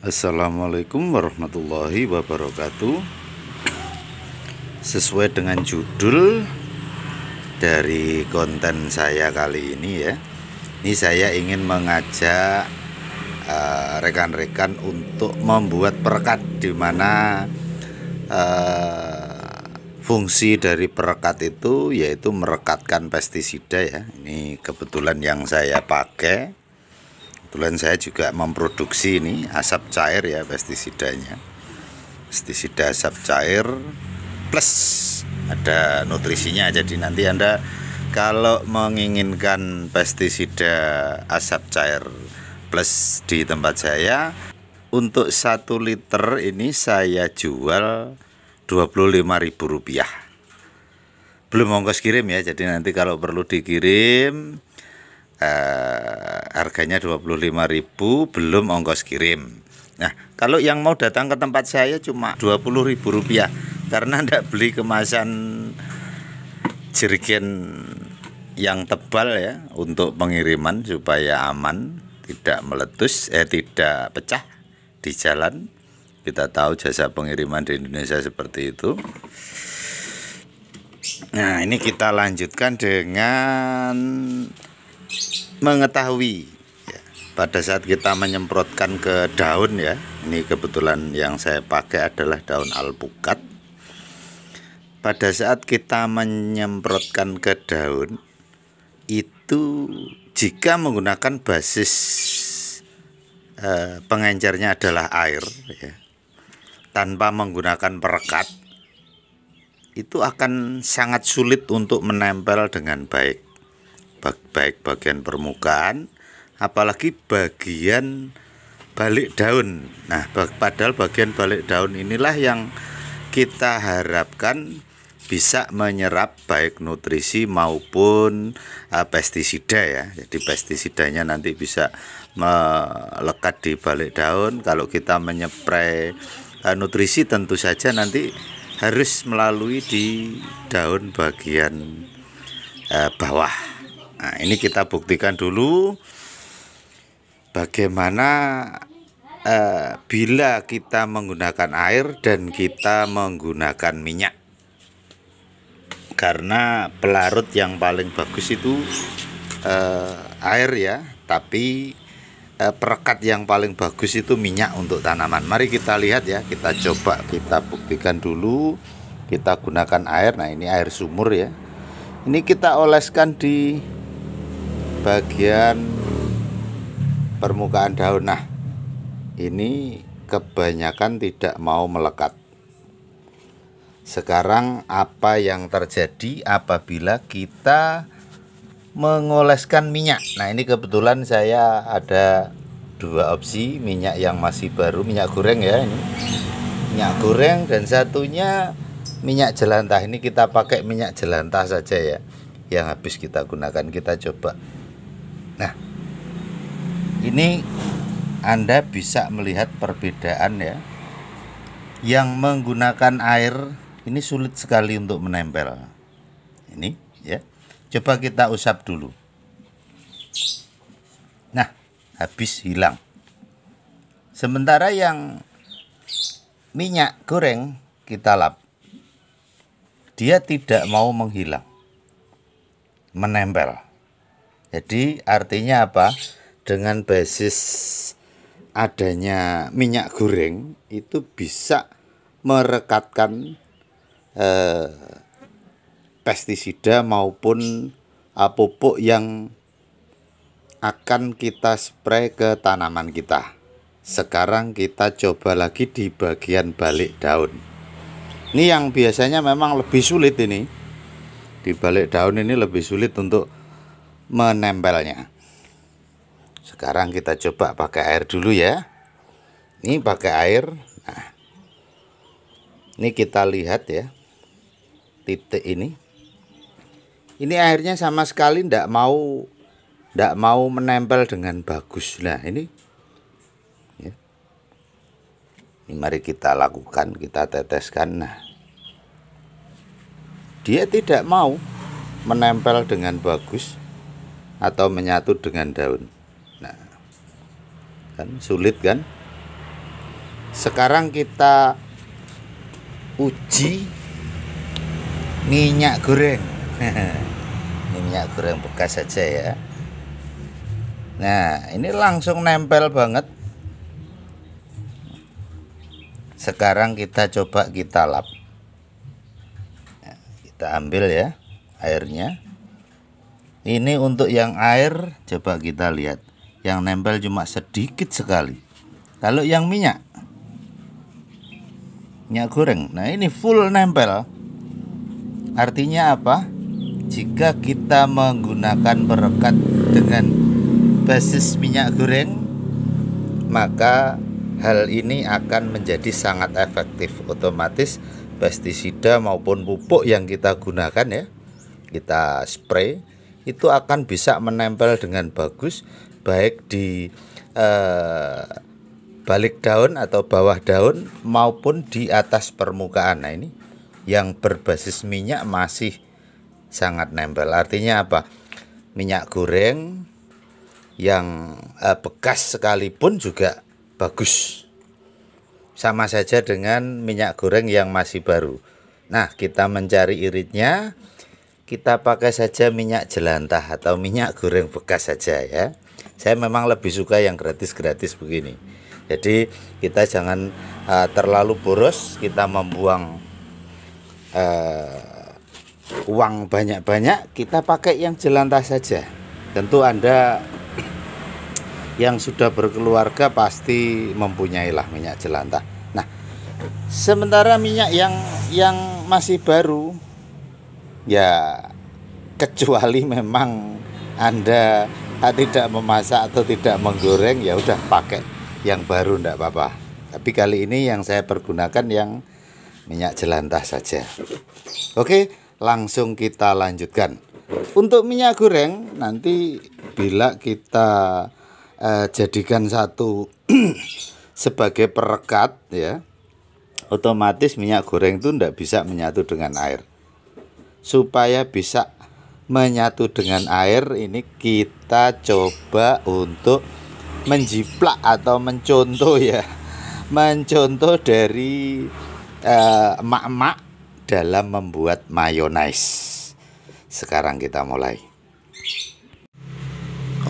Assalamualaikum warahmatullahi wabarakatuh. Sesuai dengan judul dari konten saya kali ini ya, ini saya ingin mengajak rekan-rekan untuk membuat perekat, di mana fungsi dari perekat itu yaitu merekatkan pestisida ya. Ini kebetulan yang saya pakai. Kebetulan saya juga memproduksi ini asap cair ya, pestisida asap cair plus ada nutrisinya. Jadi nanti Anda kalau menginginkan pestisida asap cair plus di tempat saya, untuk 1 liter ini saya jual Rp25.000, belum ongkos kirim ya. Jadi nanti kalau perlu dikirim harganya Rp25.000 belum ongkos kirim. Nah, kalau yang mau datang ke tempat saya cuma Rp20.000 karena tidak beli kemasan jerigen yang tebal ya untuk pengiriman supaya aman, tidak meletus, tidak pecah di jalan. Kita tahu jasa pengiriman di Indonesia seperti itu. Nah, ini kita lanjutkan dengan mengetahui ya, pada saat kita menyemprotkan ke daun ya. Ini kebetulan yang saya pakai adalah daun alpukat. Pada saat kita menyemprotkan ke daun itu, jika menggunakan basis pengencernya adalah air ya, tanpa menggunakan perekat, itu akan sangat sulit untuk menempel dengan baik bagian permukaan, apalagi bagian balik daun. Nah, padahal bagian balik daun inilah yang kita harapkan bisa menyerap baik nutrisi maupun pestisida ya. Jadi pestisidanya nanti bisa melekat di balik daun. Kalau kita menyeprai nutrisi, tentu saja nanti harus melalui di daun bagian bawah. Nah, ini kita buktikan dulu bagaimana bila kita menggunakan air dan kita menggunakan minyak. Karena pelarut yang paling bagus itu air ya, tapi perekat yang paling bagus itu minyak untuk tanaman. Mari kita lihat ya, kita coba, kita buktikan dulu. Kita gunakan air. Nah, ini air sumur ya. Ini kita oleskan di bagian permukaan daun. Nah, ini kebanyakan tidak mau melekat. Sekarang apa yang terjadi apabila kita mengoleskan minyak? Nah, ini kebetulan saya ada 2 opsi, minyak yang masih baru, minyak goreng ya, ini minyak goreng, dan satunya minyak jelantah. Ini kita pakai minyak jelantah saja ya, yang habis kita gunakan. Kita coba. Nah, ini Anda bisa melihat perbedaan ya. Yang menggunakan air ini sulit sekali untuk menempel. Ini ya. Coba kita usap dulu. Nah, habis hilang. Sementara yang minyak goreng kita lap, dia tidak mau menghilang, menempel. Jadi artinya apa? Dengan basis adanya minyak goreng itu bisa merekatkan pestisida maupun pupuk yang akan kita spray ke tanaman kita. Sekarang kita coba lagi di bagian balik daun. Ini yang biasanya memang lebih sulit ini. Di balik daun ini lebih sulit untuk menempelnya. Sekarang kita coba pakai air dulu ya. Ini pakai air. Nah, ini kita lihat ya, titik ini airnya sama sekali tidak mau menempel dengan bagus. Nah, ini ya. Ini mari kita lakukan, kita teteskan. Nah, dia tidak mau menempel dengan bagus atau menyatu dengan daun. Nah, kan sulit kan? Sekarang kita uji minyak goreng. Ini minyak goreng bekas saja ya. Nah, ini langsung nempel banget. Sekarang kita coba kita lap. Nah, kita ambil ya airnya. Ini untuk yang air, coba kita lihat. Yang nempel cuma sedikit sekali. Kalau yang minyak goreng, nah ini full nempel. Artinya apa? Jika kita menggunakan perekat dengan basis minyak goreng, maka hal ini akan menjadi sangat efektif. Otomatis pestisida maupun pupuk yang kita gunakan ya, kita spray, itu akan bisa menempel dengan bagus, baik di balik daun atau bawah daun maupun di atas permukaan. Nah ini yang berbasis minyak masih sangat nempel. Artinya apa? Minyak goreng yang bekas sekalipun juga bagus. Sama saja dengan minyak goreng yang masih baru. Nah, kita mencari iritnya, kita pakai saja minyak jelantah atau minyak goreng bekas saja ya. Saya memang lebih suka yang gratis-gratis begini. Jadi kita jangan terlalu boros, kita membuang uang banyak-banyak, kita pakai yang jelantah saja. Tentu Anda yang sudah berkeluarga pasti mempunyailah minyak jelantah. Nah, sementara minyak yang masih baru, ya kecuali memang Anda tidak memasak atau tidak menggoreng, ya udah pakai yang baru, enggak apa-apa. Tapi kali ini yang saya pergunakan yang minyak jelantah saja. Oke, langsung kita lanjutkan. Untuk minyak goreng nanti bila kita jadikan satu sebagai perekat ya, otomatis minyak goreng itu enggak bisa menyatu dengan air. Supaya bisa menyatu dengan air, ini kita coba untuk menjiplak atau mencontoh ya, mencontoh dari emak-emak dalam membuat mayonnaise. Sekarang kita mulai.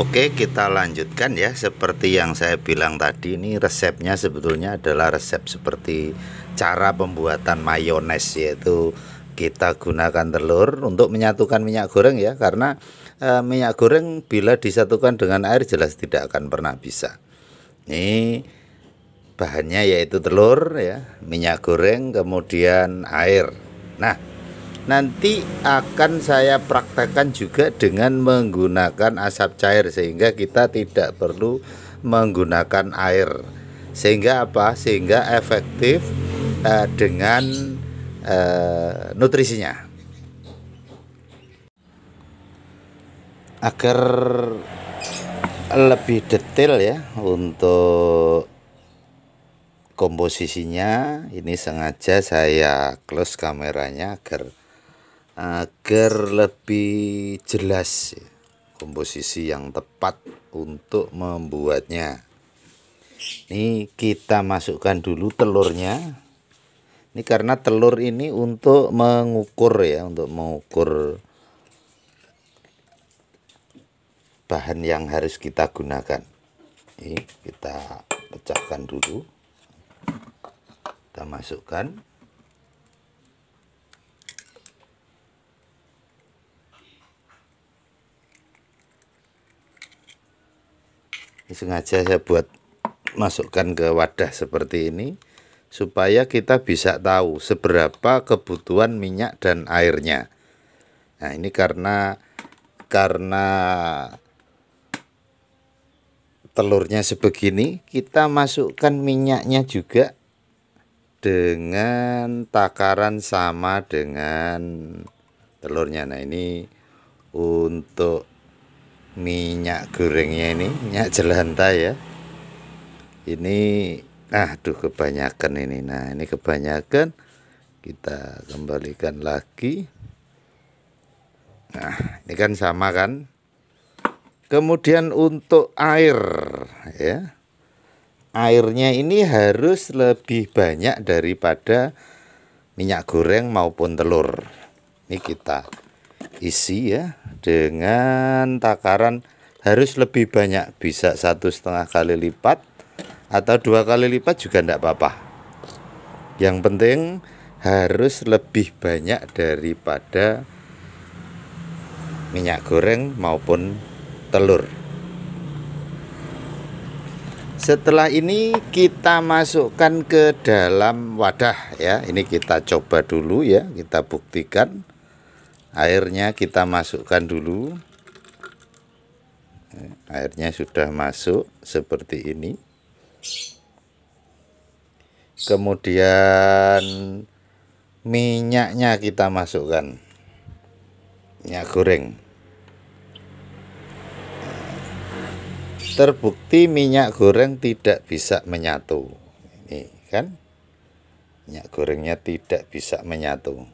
Oke, kita lanjutkan ya. Seperti yang saya bilang tadi, ini resepnya sebetulnya adalah resep seperti cara pembuatan mayonnaise, yaitu kita gunakan telur untuk menyatukan minyak goreng ya, karena minyak goreng bila disatukan dengan air jelas tidak akan pernah bisa. Ini bahannya yaitu telur ya, minyak goreng, kemudian air. Nah, nanti akan saya praktekkan juga dengan menggunakan asap cair, sehingga kita tidak perlu menggunakan air. Sehingga apa? Sehingga efektif dengan nutrisinya. Agar lebih detail ya untuk komposisinya, ini sengaja saya close kameranya agar lebih jelas ya, komposisi yang tepat untuk membuatnya. Ini kita masukkan dulu telurnya. Ini karena telur ini untuk mengukur ya, untuk mengukur bahan yang harus kita gunakan. Ini kita pecahkan dulu, kita masukkan. Ini sengaja saya buat masukkan ke wadah seperti ini supaya kita bisa tahu seberapa kebutuhan minyak dan airnya. Nah, ini karena telurnya sebegini, kita masukkan minyaknya juga dengan takaran sama dengan telurnya. Nah, ini untuk minyak gorengnya, ini minyak jelantah ya. Ini aduh kebanyakan ini. Nah, ini kebanyakan, kita kembalikan lagi. Nah, ini kan sama kan. Kemudian untuk air ya, airnya ini harus lebih banyak daripada minyak goreng maupun telur. Ini kita isi ya dengan takaran harus lebih banyak, bisa 1,5 kali lipat atau 2 kali lipat juga tidak apa-apa. Yang penting harus lebih banyak daripada minyak goreng maupun telur. Setelah ini kita masukkan ke dalam wadah ya. Ini kita coba dulu ya, kita buktikan. Airnya kita masukkan dulu. Airnya sudah masuk seperti ini. Kemudian minyaknya kita masukkan, minyak goreng. Terbukti minyak goreng tidak bisa menyatu. Ini kan minyak gorengnya tidak bisa menyatu.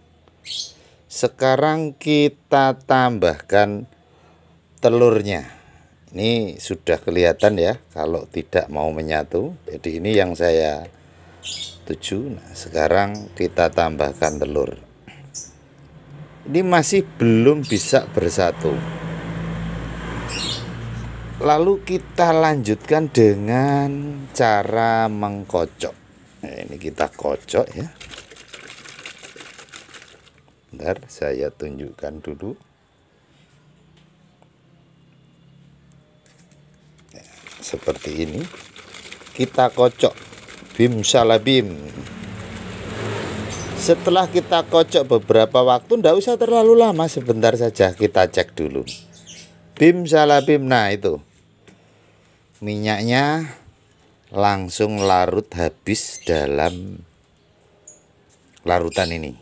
Sekarang kita tambahkan telurnya. Ini sudah kelihatan ya kalau tidak mau menyatu. Jadi ini yang saya tuju. Nah, sekarang kita tambahkan telur. Ini masih belum bisa bersatu. Lalu kita lanjutkan dengan cara mengkocok. Nah, ini kita kocok ya. Bentar, saya tunjukkan dulu. Nah, seperti ini. Kita kocok. Bim salabim. Setelah kita kocok beberapa waktu, tidak usah terlalu lama, sebentar saja kita cek dulu. Bim salabim. Nah itu minyaknya langsung larut habis dalam larutan ini.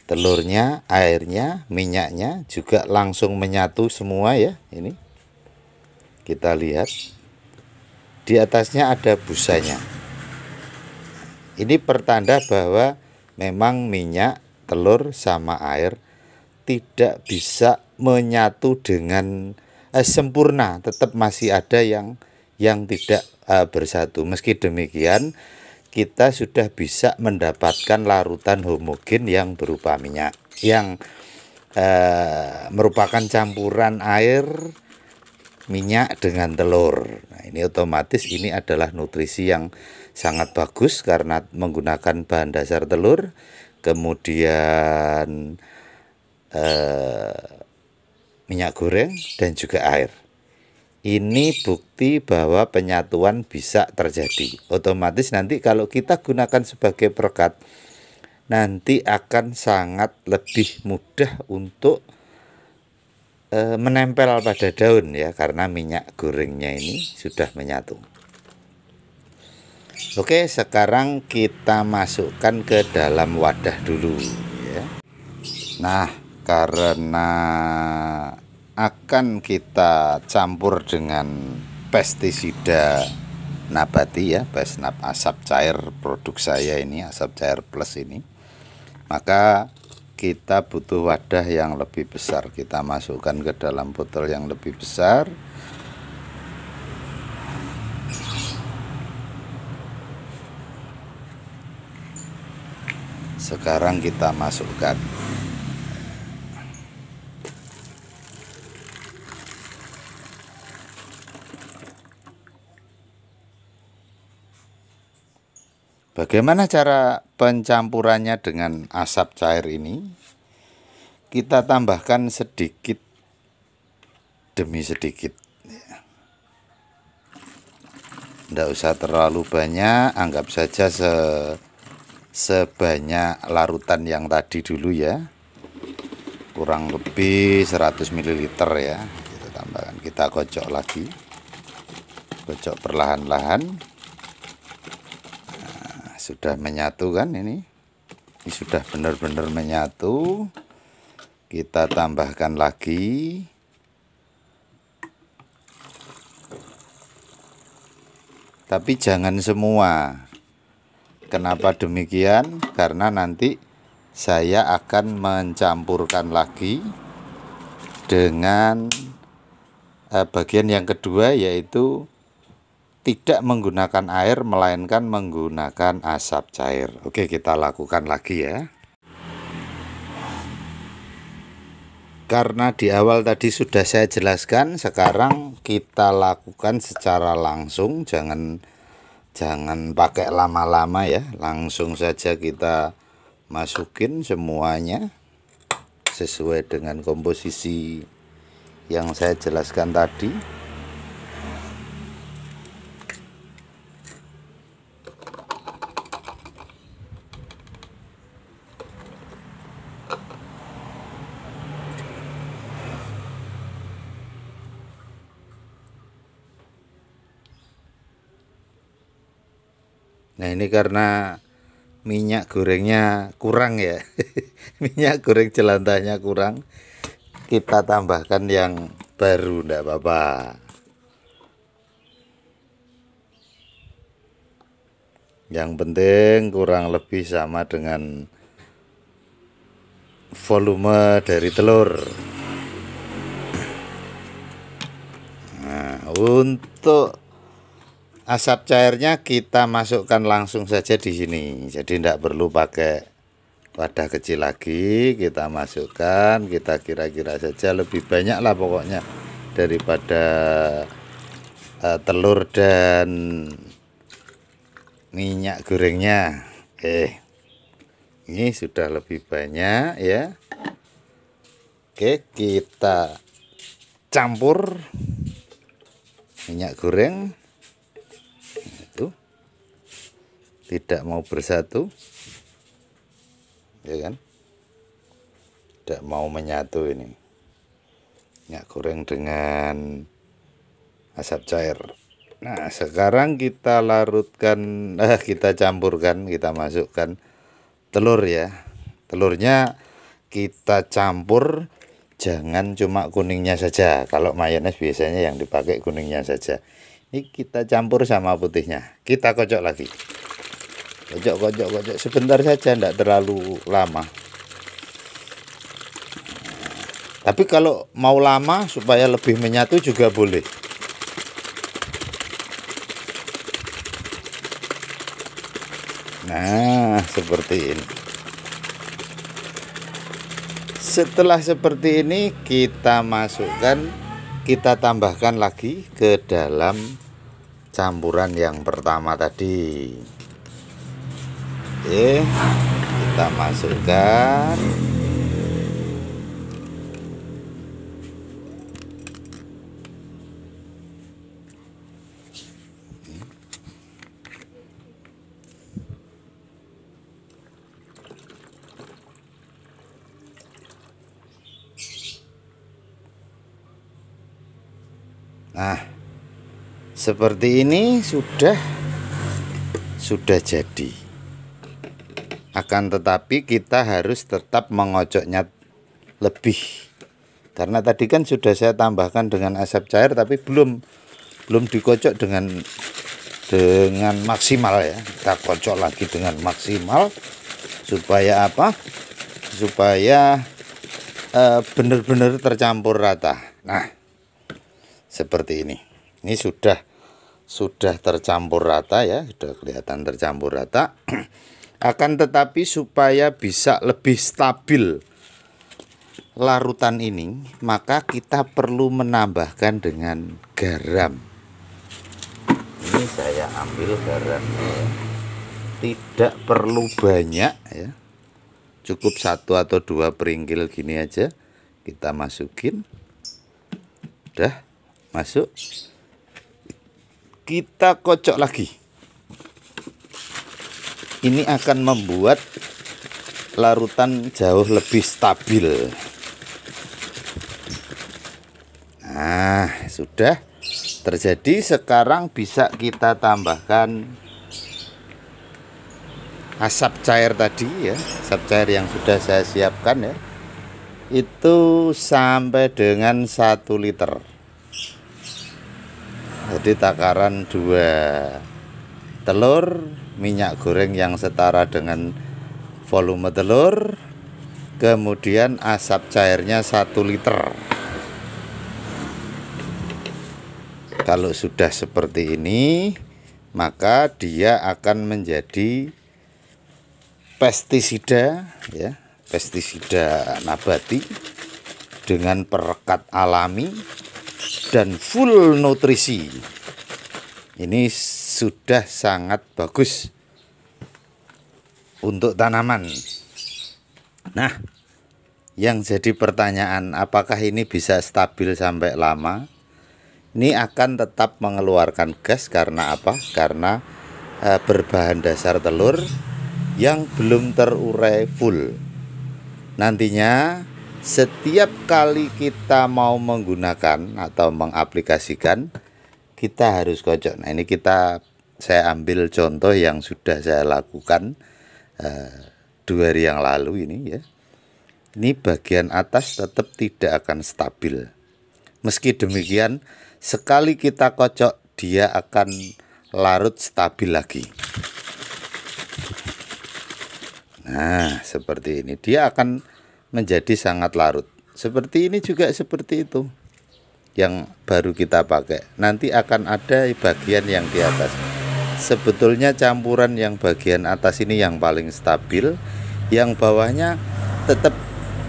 Telurnya, airnya, minyaknya juga langsung menyatu semua ya. Ini kita lihat di atasnya ada busanya. Ini pertanda bahwa memang minyak, telur sama air tidak bisa menyatu dengan sempurna, tetap masih ada yang tidak bersatu. Meski demikian, kita sudah bisa mendapatkan larutan homogen yang berupa minyak, yang merupakan campuran air, minyak dengan telur. Nah, ini otomatis ini adalah nutrisi yang sangat bagus karena menggunakan bahan dasar telur, kemudian minyak goreng dan juga air. Ini bukti bahwa penyatuan bisa terjadi. Otomatis nanti kalau kita gunakan sebagai perekat, nanti akan sangat lebih mudah untuk menempel pada daun ya, karena minyak gorengnya ini sudah menyatu. Oke, sekarang kita masukkan ke dalam wadah dulu ya. Nah, karena akan kita campur dengan pestisida nabati ya, Besnap asap cair produk saya ini, asap cair plus ini, maka kita butuh wadah yang lebih besar. Kita masukkan ke dalam botol yang lebih besar. Sekarang kita masukkan. Bagaimana cara pencampurannya dengan asap cair ini? Kita tambahkan sedikit demi sedikit. Tidak usah terlalu banyak, anggap saja sebanyak larutan yang tadi dulu ya. Kurang lebih 100 ml ya. Kita tambahkan, kita kocok lagi. Kocok perlahan-lahan. Sudah menyatu kan ini sudah benar-benar menyatu. Kita tambahkan lagi. Tapi jangan semua. Kenapa demikian? Karena nanti saya akan mencampurkan lagi dengan bagian yang kedua, yaitu tidak menggunakan air melainkan menggunakan asap cair. Oke, kita lakukan lagi ya. Karena di awal tadi sudah saya jelaskan, sekarang kita lakukan secara langsung, jangan pakai lama-lama ya. Langsung saja kita masukin semuanya sesuai dengan komposisi yang saya jelaskan tadi. Nah, ini karena minyak gorengnya kurang ya. Minyak goreng jelantahnya kurang. Kita tambahkan yang baru, enggak apa-apa. Yang penting kurang lebih sama dengan volume dari telur. Nah, untuk asap cairnya kita masukkan langsung saja di sini. Jadi tidak perlu pakai wadah kecil lagi. Kita masukkan, kita kira-kira saja, lebih banyak lah pokoknya daripada telur dan minyak gorengnya. Oke, ini sudah lebih banyak ya. Oke, kita campur minyak goreng. Itu tidak mau bersatu, ya kan? Tidak mau menyatu ini minyak goreng dengan asap cair. Nah, sekarang kita larutkan, kita campurkan, kita masukkan telur ya. Telurnya kita campur, jangan cuma kuningnya saja. Kalau mayones biasanya yang dipakai kuningnya saja. Ini kita campur sama putihnya. Kita kocok lagi. Kocok sebentar saja, tidak terlalu lama. Tapi kalau mau lama supaya lebih menyatu juga boleh. Nah, seperti ini. Setelah seperti ini kita masukkan, kita tambahkan lagi ke dalam campuran yang pertama tadi. Oke, kita masukkan. Nah, seperti ini sudah jadi. Akan tetapi kita harus tetap mengocoknya lebih. Karena tadi kan sudah saya tambahkan dengan asap cair, tapi belum dikocok dengan maksimal ya. Kita kocok lagi dengan maksimal supaya apa? Supaya benar-benar tercampur rata. Nah, seperti ini. Ini sudah tercampur rata ya, sudah kelihatan tercampur rata. Akan tetapi supaya bisa lebih stabil larutan ini, maka kita perlu menambahkan dengan garam. Ini saya ambil garamnya ya. Tidak perlu banyak ya. Cukup 1 atau 2 peringgil gini aja. Kita masukin. Udah masuk, kita kocok lagi. Ini akan membuat larutan jauh lebih stabil. Nah, sudah terjadi. Sekarang bisa kita tambahkan asap cair tadi ya, asap cair yang sudah saya siapkan ya. Itu sampai dengan 1 liter. Jadi takaran 2 telur, minyak goreng yang setara dengan volume telur, kemudian asap cairnya 1 liter. Kalau sudah seperti ini, maka dia akan menjadi pestisida ya, pestisida nabati dengan perekat alami dan full nutrisi. Ini sudah sangat bagus untuk tanaman. Nah, yang jadi pertanyaan, apakah ini bisa stabil sampai lama? Ini akan tetap mengeluarkan gas karena apa? Karena berbahan dasar telur yang belum terurai full. Nantinya setiap kali kita mau menggunakan atau mengaplikasikan, kita harus kocok. Nah, ini saya ambil contoh yang sudah saya lakukan 2 hari yang lalu ini ya. Ini bagian atas tetap tidak akan stabil. Meski demikian, sekali kita kocok, dia akan larut stabil lagi. Nah, seperti ini. Dia akan menjadi sangat larut. Seperti ini juga seperti itu. Yang baru kita pakai. Nanti akan ada bagian yang di atas. Sebetulnya campuran yang bagian atas ini yang paling stabil. Yang bawahnya tetap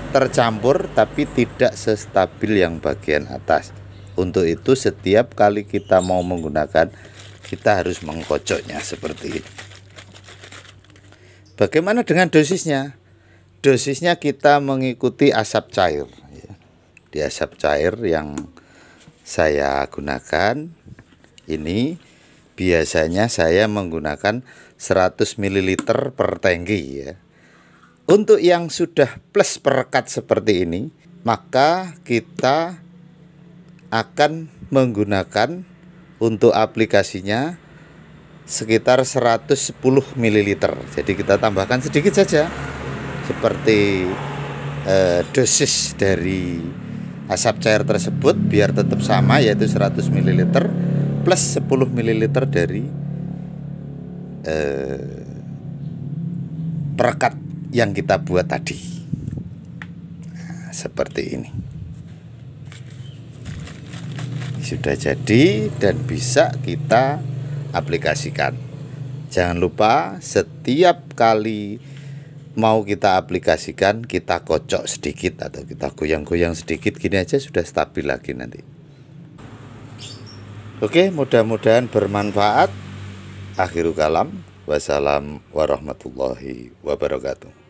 tercampur tapi tidak sestabil yang bagian atas. Untuk itu setiap kali kita mau menggunakan, kita harus mengkocoknya seperti ini. Bagaimana dengan dosisnya? Dosisnya kita mengikuti asap cair. Di asap cair yang saya gunakan ini biasanya saya menggunakan 100 ml per tangki ya. Untuk yang sudah plus perekat seperti ini, maka kita akan menggunakan untuk aplikasinya sekitar 110 ml. Jadi kita tambahkan sedikit saja seperti dosis dari asap cair tersebut biar tetap sama, yaitu 100 ml plus 10 ml dari perekat yang kita buat tadi. Nah, seperti ini. Sudah jadi dan bisa kita aplikasikan. Jangan lupa setiap kali mau kita aplikasikan, kita kocok sedikit atau kita goyang-goyang sedikit, gini aja sudah stabil lagi nanti. Oke, mudah-mudahan bermanfaat. Akhirul kalam, wassalam warahmatullahi wabarakatuh.